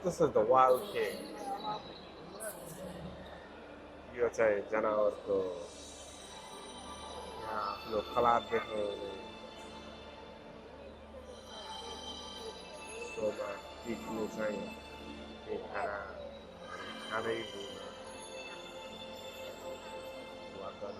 This is the wild king. Io c'è già una volta lo calabria insomma piccolo sai che cara i guarda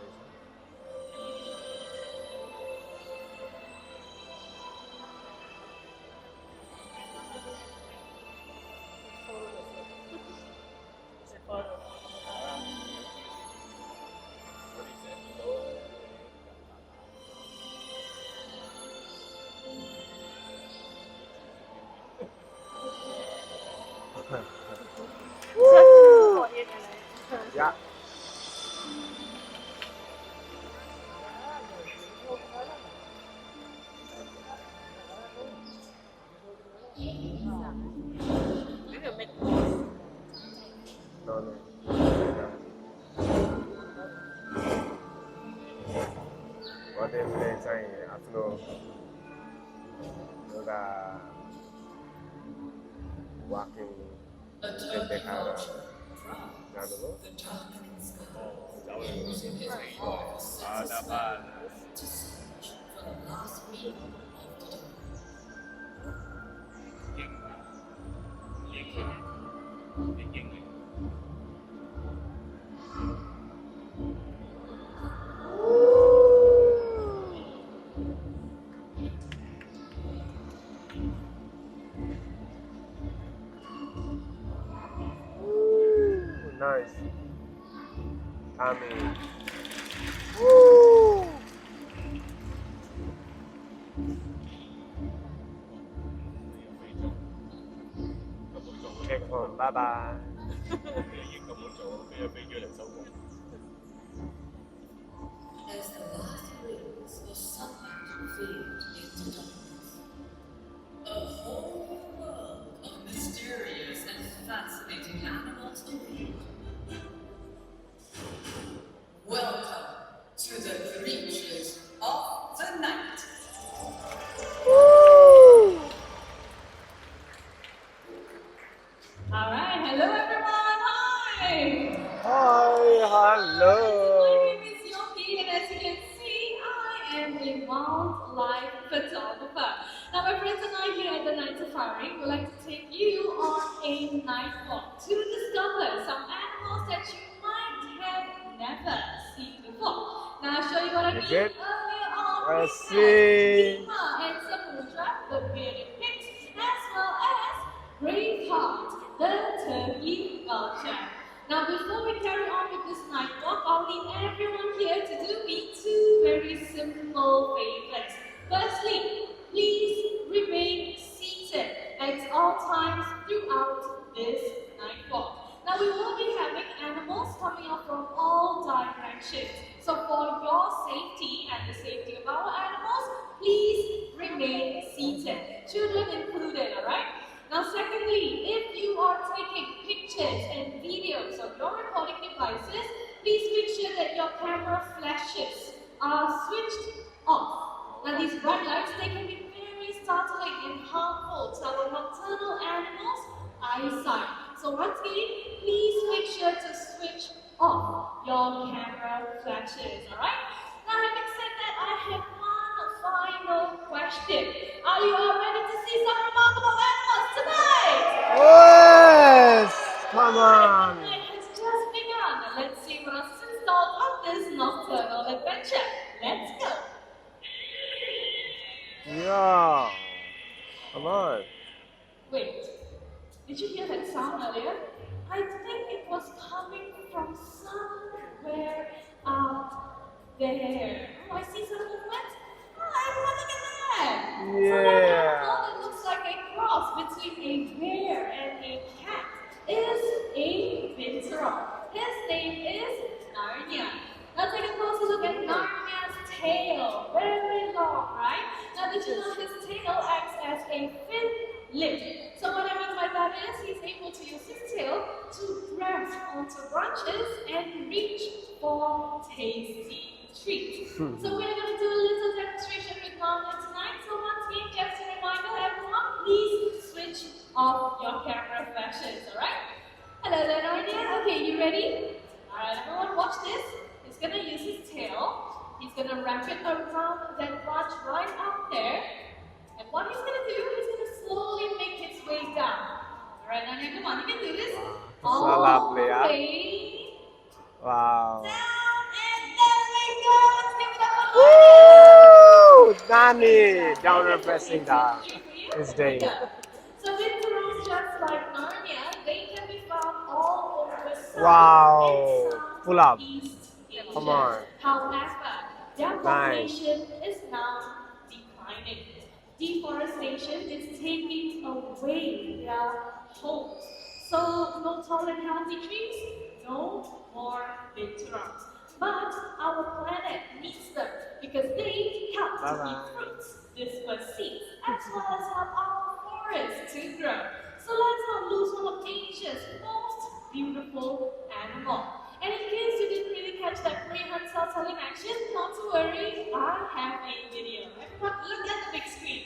Yeah. No, no. What if they say after yoga walking in the car? Nice. Tommy. Woo! Take home. Bye bye. As the last rays of sunlight fade into darkness, a whole new world of mysterious and fascinating animals await. Welcome to the creatures of the night. Woo! All right, hello everyone. Hi. Hi, hello. My name is Yoki, and as you can see, I am a wildlife photographer. Now, my friends and I here at the Night Safari would like to take you on a night walk to discover some animals that you might have never seen before. Now, I'll show you what I mean Is it? earlier on. Let's We had see. Lima and Samudra, the bearded pigs, as well as Braveheart, the turkey vulture. Now, before we carry on with this night walk, I'll need everyone here to do me two very simple favors. Firstly, please remain seated at all times throughout this night walk. Now, we will be having animals coming up from all directions. So, for your safety and the safety of our animals, please remain seated. Children included, alright? Now, secondly, if you are taking pictures and videos on your recording devices, please make sure that your camera flashes are switched off. Now, these bright lights, they can be very startling and harmful to our nocturnal animals' eyesight. So once again, please make sure to switch off your camera flashes, alright? Now, having said that, I have one final question. Are you all ready to see some remarkable animals tonight? Yes! Come on! The night has just begun. Let's see what else is in store on this nocturnal adventure. Let's go! Yeah! Come on! Wait, did you hear that sound earlier? I think it was coming from somewhere out there. Oh, I see some movement. Oh, everyone look at that! So that animal that looks like a cross between a bear and a cat is a Vinceroy. His name is Narnia. Now take a closer look at Narnia's tail. Very long, right? Now did you know his tail acts as a fin lip? So branches and reach for tasty treats. So we're going to do a little demonstration with Narnia tonight. So once again, just a reminder, everyone, please switch off your camera flashes, alright? Hello there, Narnia. Okay, you ready? Alright, everyone, watch this. He's going to use his tail. He's going to wrap it around that branch right up there. And what he's going to do, he's going to slowly make his way down. Alright, Narnia, come on, you can do this. So lovely, All huh? the way Wow. down, and there we go. Let's give it up for Woo! Nani! Downward pressing down. It's day. So winterons, just like Narnia, they can be found all over South Wow. and Pull up. Southeast Asia. Come on. However, their Nice. population is now declining. Deforestation is taking away their homes. So no tall and healthy trees, no more winterons. But our planet needs them because they help to eat fruits, disperse seeds, as well as help our forests to grow. So let's not lose one of Asia's most beautiful animals. And in case you didn't really catch that prehensile tail in action, not to worry, I have a video. Everyone, look at the big screen.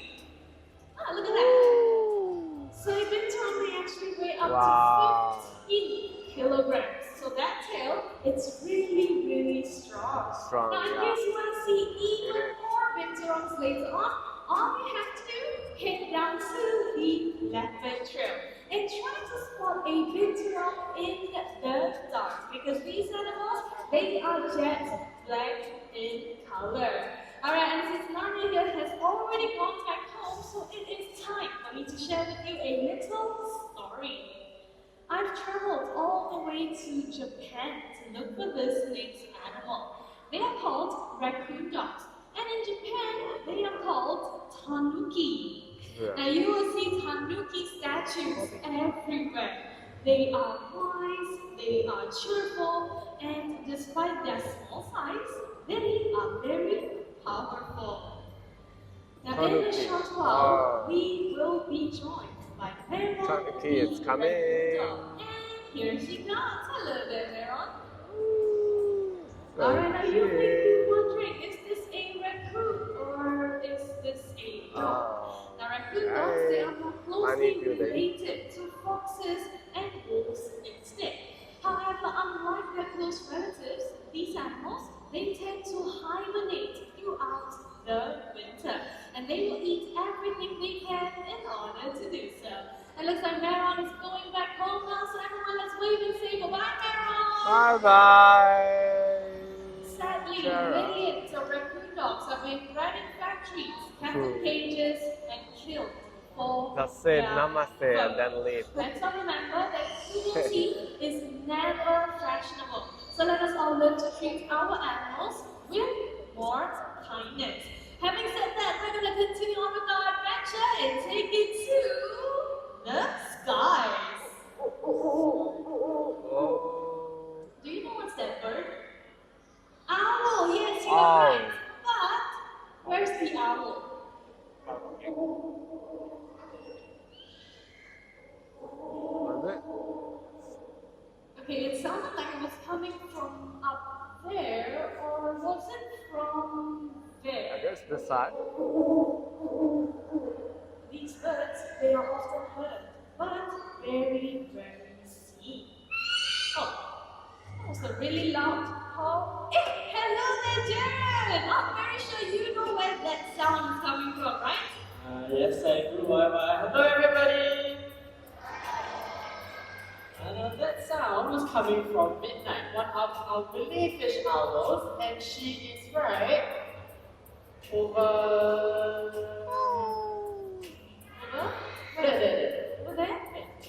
Ah, look at that. So a winteron may actually weigh up Wow. to 15 kilograms. So that tail, it's really, really strong. Strong, Now, in yeah. case you want to see even It is. more winterons later on, all you have to do, head down to the leopard trail and try to spot a winteron in the dark because these animals, they are jet black in color. Alright, and since Narnia here has already gone back home, so it is time for me to share with you a little story. I've traveled all the way to Japan to look for this next animal. They are called raccoon dogs, and in Japan, they are called tanuki. Yeah. Now you will see tanuki statues everywhere. They are wise, they are cheerful, and despite their small size, they are very powerful. Now in a Tanuki. short while, Oh. we will be joined by Meron, Tanuki is the coming. raccoon dog. And here she comes. Hello there, Meron. So Alright, now you may be cute. wondering, is this a raccoon or is this a dog? Oh. Now raccoon dogs, they are more closely Money building. related to foxes and wolves instead. However, unlike their close relatives, these animals, they tend to hibernate throughout the winter. And they will eat everything they can in order to do so. And looks like Meron is going back home now, so everyone let's wave and say bye-bye, Meron! Bye-bye. Sadly, Sarah. millions of raccoon dogs are being bred in factories, kept in cages, and killed for Just say their namaste fur. and then leave. Let's all remember that cruelty is never fashionable. So let us all learn to treat our animals with more kindness. Having said that, we're going to continue on with our adventure and take it to the skies. Oh. Do you know what's that bird? Owl, yes, you're Owl. right. But where's the owl? Was it? Okay, it sounded like it was coming from up there, or was it from I there? guess this side. These birds, they are often heard, but very rarely seen. Oh, that was a really loud call. Hey, hello there, Jared! I'm very sure you know where that sound is coming from, right? Yes, I do. Hello, everybody. That sound was coming from Midnight, one of our jellyfish owls, and she is right over. Over there?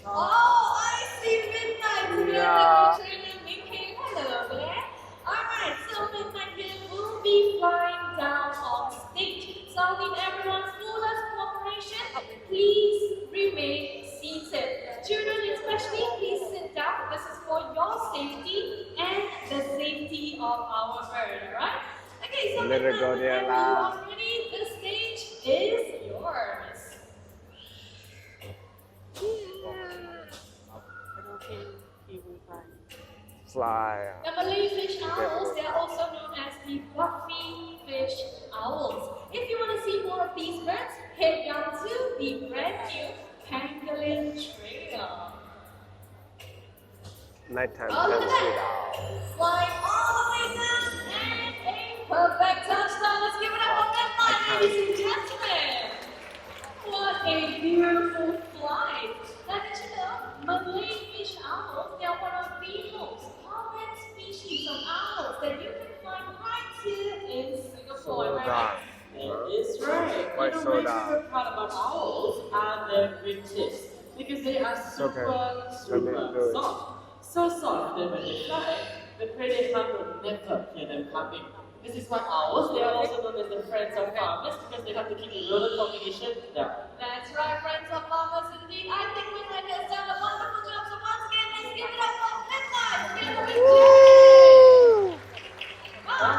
Oh, I see Midnight here. Yeah. Winking. Hello over there. Alright, so Midnight here will be flying down on stage. So I need everyone's fullest cooperation. Please remain seated. Children especially, please sit down. This is for your safety and the safety of our bird, alright? Okay, so Little Midnight, girl there, whenever you lah. are ready, the stage is yours. fly. The Malay-fish owls, they are also known as the buffy fish owls. If you want to see more of these birds, head down to the brand new Pangolin Trail. Nighttime Oh, look at pencil that! owl. Flying all the way down and a perfect touchdown. Let's give it up for that flight, ladies and gentlemen. What a beautiful flight. Now, did you know Malay fish owls, they are one of the most common species of owls that you can find right here in Singapore. So Am I dark. right? That is right. Why You know, so my dark? favorite part about owls are their wingtips because they are super Let me do it. soft. So soft that when they fly, the predator will never hear them coming. This is why owls, they are also known as the friends of farmers because they have to keep the rodent population down. That's right, friends of farmers indeed. I think Midnight has done a wonderful job. So once again, let's give it up for Midnight. Together with Jay. Bye.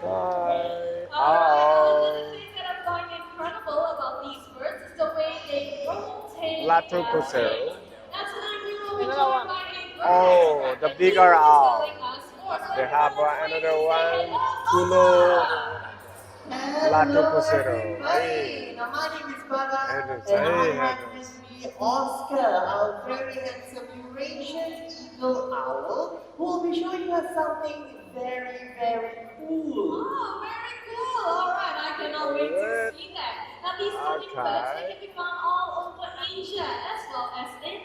Bye. Another thing that I find incredible about these birds is the way they rotate. Latucocero. Now tonight we will be joined by a bird Oh, expert the that bigger will be owl. telling us more. So They have everyone, let's another raise one, and say Tulo hello. Latucocero. Everybody. Now my name is Baba Headers, and I hey, have headers. with me Oscar, our very handsome Eurasian eagle owl, who will be showing us something very, very cool. Oh, very cool. All right, I cannot wait to Good. see that. Now, these stunning birds, they can be found all over Asia as well as in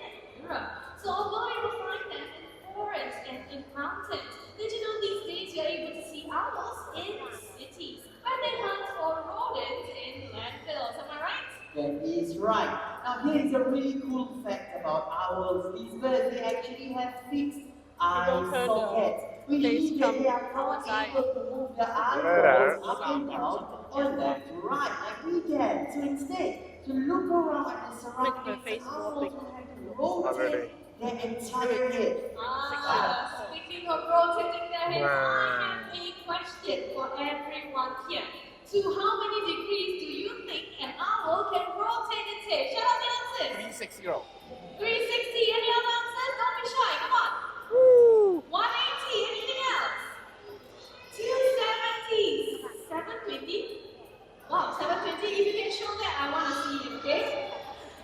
Europe. So, although you will find them in forests and in mountains, did you know these days you're able to see owls in cities where they hunt for rodents in landfills? Am I right? That is right. Now here is a really cool fact about owls. These birds, they actually have fixed eye sockets, which means that they are not able to move their eyeballs up and down or left to right like we can. So instead, to look around at the surroundings, owls will have to rotate their entire head. Speaking of rotating their heads, I have a question for everyone here. To how many degrees do you think an owl can rotate its head? Shout out the answers. 360. 360. Any other answers? Don't be shy. Come on. Woo. 180. Anything else? 270. 720. Wow, 720. If you can show that, I want to see it. Okay.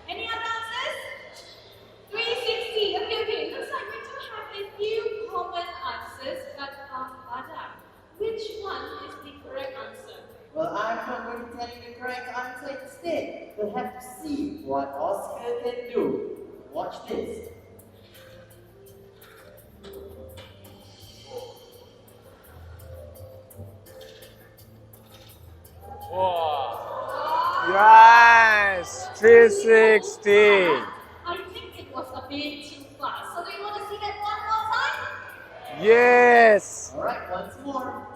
Any other answers? 360. Okay. Looks like we do have a few common answers, but Bada, which one is the correct answer? Well, I'm not going to tell you the correct answer instead. We'll have to see what Oscar can do. Watch this. Yes, 360. I think it was a bit too fast. So do you want to see that one more time? Yes. Alright, once more.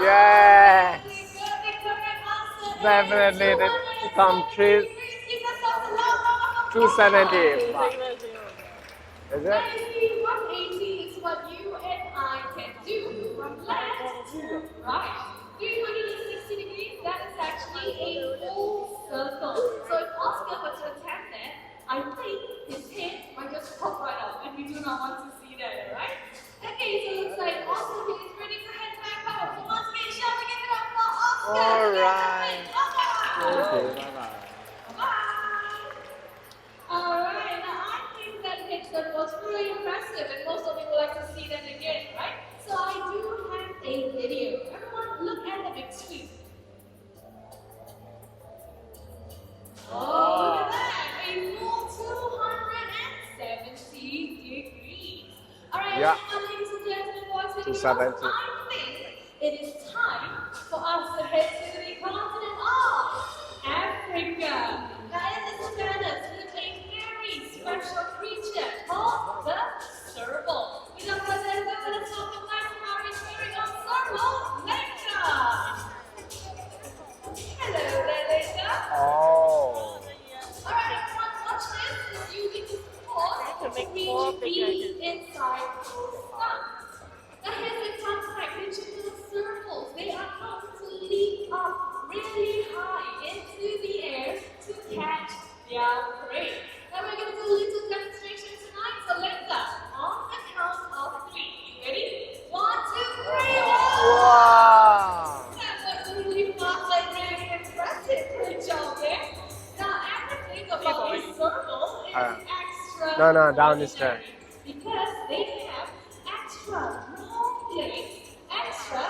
Yes. Very good. The correct answer Definitely is they become 270 degrees. Give yourself a loud round of applause. 270. Is Now it? you see, 180 is what you and I can do from left to right. 360 degrees, that is actually a full circle. So if Oscar were to attempt that, I think his head might just pop right up, and we do not want to see that, right? Okay, so it looks like Oscar is ready to head back home. So once again, shall we give it up for Oscar? All right. Oscar! Bye-bye. Bye! Alright, now I think that picture was really impressive and most of you would like to see that again, right? So I do have a video. Everyone look at the big screen. Oh, look at that! A full 270 degrees. Alright, Yeah. now ladies and gentlemen, boys and girls, 270. I think it is time for us to head to the continent of Africa. Now in this planet lives a very special creature called the serval. Without further ado, let's welcome back to our very own serval, Linda. Hello there, Linda. Oh. Alright everyone, watch this. It's using this pause to be inside those stunts. Now here's a fun fact. Did you know servals, they are known to leap up really No, down this time. Because they have extra long legs, extra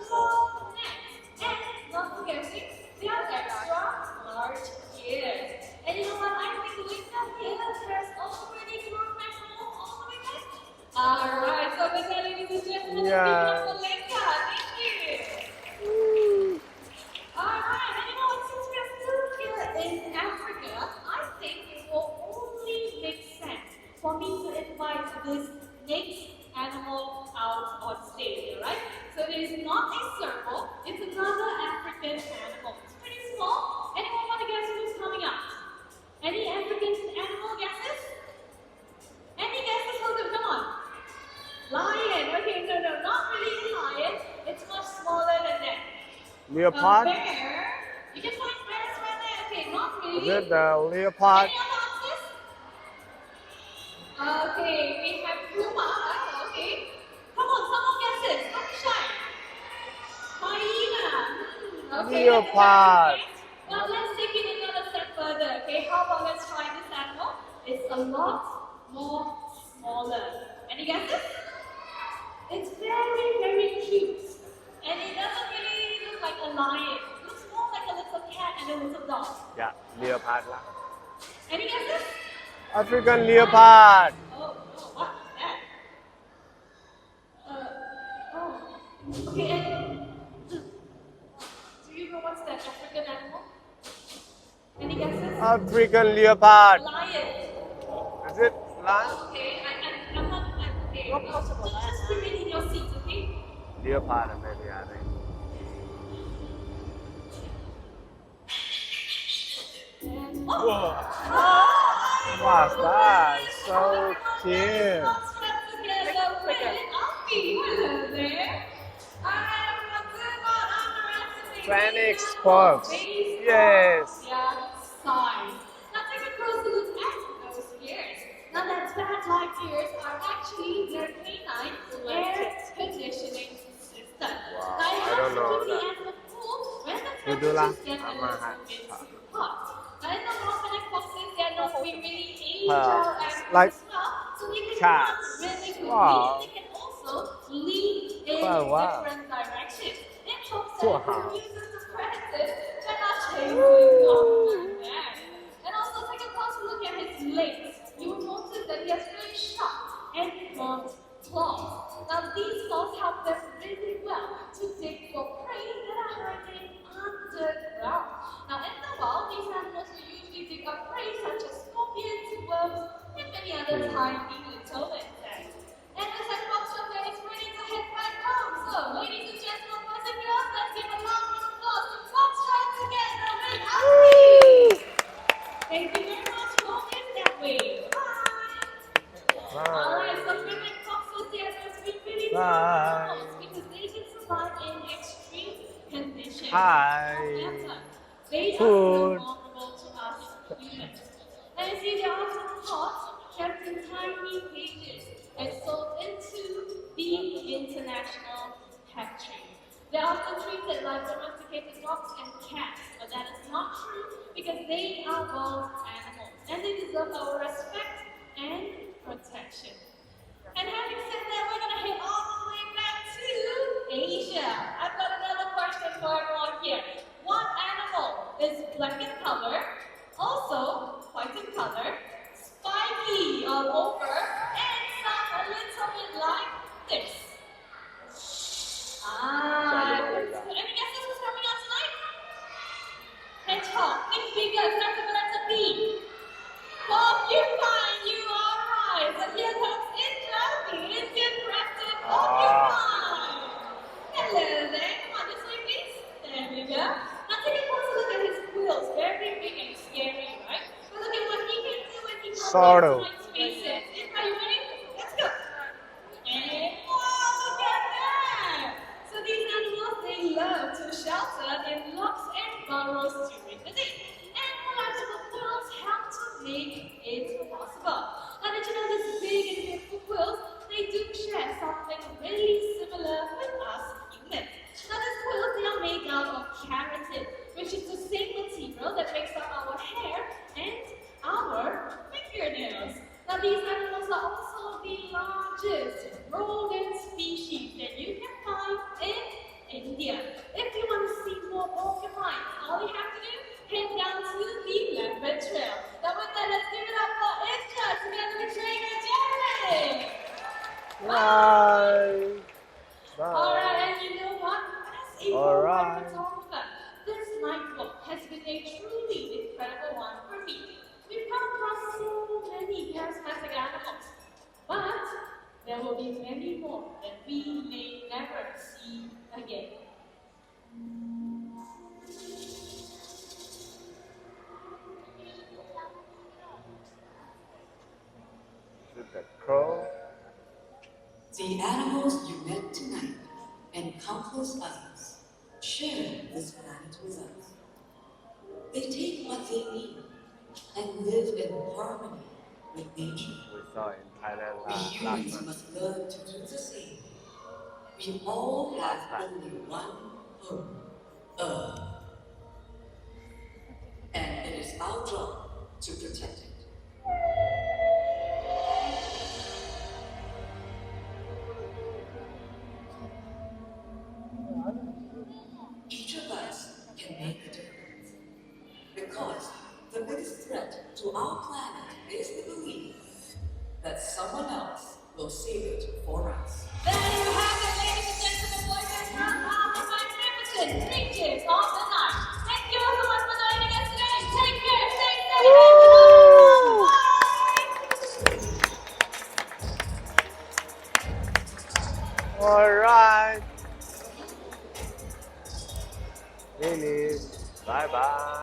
long necks, and not forgetting, they have extra large ears. And you know what I think doing that here? There's already grown my home all the way back. Alright, so with that, ladies and gentlemen, let's give it up for Lenka. Thank you. Alright, and you know what, since we're still here in Africa, I think it will only make sense for me to invite this next animal out on stage, alright? So it is not a circle, it's another African animal. It's pretty small. Anyone want to guess who's coming up? Any African animal guesses? Any guesses? Hold on, come on. Lion. Okay, no, not really a lion. It's much smaller than that. Leopard? Bear. You can find bears right there. Okay, not really. Is it the leopard? Any other answers? Okay, we have puma. Okay. Come on, someone guesses. Don't be shy. Hyena. Okay. Leopard. Now let's take it another step further. Okay, how about let's try this animal? It's a lot more smaller. Any guesses? It's very, very cute. And it doesn't really look like a lion. It looks more like a little cat and a little dog. Yeah, leopard lah. Any guesses? African leopard. Oh, no, what is that? Okay, and do you know what's that African animal? Any guesses? African leopard. Lion. Is it lion? Okay, I'm not, okay. Just remain in your seat, okay? Leopard maybe I think. And, Whoa. What's that? So cute. Fennec puffs. Yes. Size. Now take a closer look at those ears. Now that bat-like ears are actually their canine air conditioning system. Wow, Now it I helps don't know to keep the that. animal cool when the Itulah temperatures get a sama little hat. bit too hot. Now in the Fennec foxes, they are known to be really agile animals like as well. So they can cats. run really quickly. Wow. They can also lead in Wow. different directions. It helps Wow. them to use the predators that are chasing after them. And also take a closer look at his legs. You will notice that he has very sharp and blunt claws. Now these claws help them really well to dig for prey that are hiding underground. Now in the wild, these animals will usually dig up prey such as scorpions, worms, and many other tiny little insects. And as I fox up there, it's ready to head back home. So ladies and gentlemen, boys and girls, let's give a loud round of applause to Foxtrot together with us. Thank you very much. Hold it that way. Bye. Alright, so Fennec foxes here must be really Bye. because they can survive in extreme conditions. Hi. However, they are Food. still vulnerable to us humans. And you see, they are often caught, kept in tiny cages, and sold into the international pet trade. They are often treated like domesticated dogs and cats, but that is not true because they are wild animals and they deserve our respect and protection. And having said that, we're going to head all the way back to Asia. I've got another question for everyone here. What animal is black in color, also white in color, spiky all over, and sound a little bit like this? Any guesses who's coming out tonight? Hedgehog. Think bigger. Starts with the letter B. Porcupine. You are right. So here comes Indra, the Indian crested porcupine. Hello there. Come on this way, please. There we go. Now take a closer look at his quills. Very big and scary, right? So look at what he can do when he comes Sort of. into my spaces. Indra, you ready? Let's go. And wow, look at that! So these animals, they love to shelter in locks and burrows during the day. And collapsible quills help to make it possible. Now did you know this big and beautiful quills, they do share something really similar with us humans. Now these quills, they are made out of keratin, which is the same material that makes up our hair and our fingernails. Alright, and you know what? As a former photographer, this night walk has been a truly incredible one for me. We've come across so many charismatic animals, but there will be many more that we may never see again. Is it the crow? The animals you met tonight and countless others share this planet with us. They take what they need and live in harmony with nature. We saw in Thailand We last humans month. must learn to do the same. We all have only one home, Earth. And it is our job to protect it. Each of us can make a difference. Because the biggest threat to our planet is the belief that someone else will save it for us. There you have it, ladies and gentlemen, boys and girls, all the magnificent creatures of the night. Thank you so much for joining us today. Take care, stay safe, and bye. Alright. Finish. Bye bye.